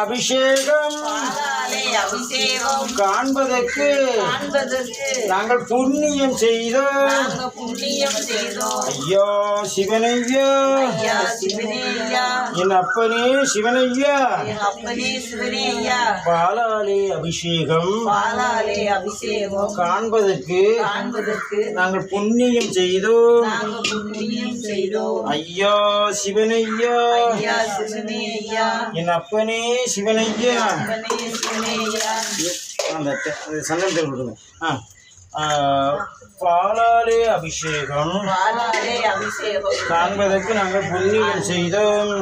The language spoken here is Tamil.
அபிஷேகம் காண்பதற்கு நாங்கள் புண்ணியம் செய்தோம். ஐயா சிவனையா, என் அப்பனே சிவனையா, பாலாலே அபிஷேகம் காண்பதற்கு நாங்கள் புண்ணியம் செய்தோம். ஐயா சிவனையா, என் அப்பனே சிவனையா. அந்த சந்தனத்தில் கொடுங்க. பாலாலே அபிஷேகம் காண்பதற்கு நாங்கள் புண்ணியம் செய்தோம்.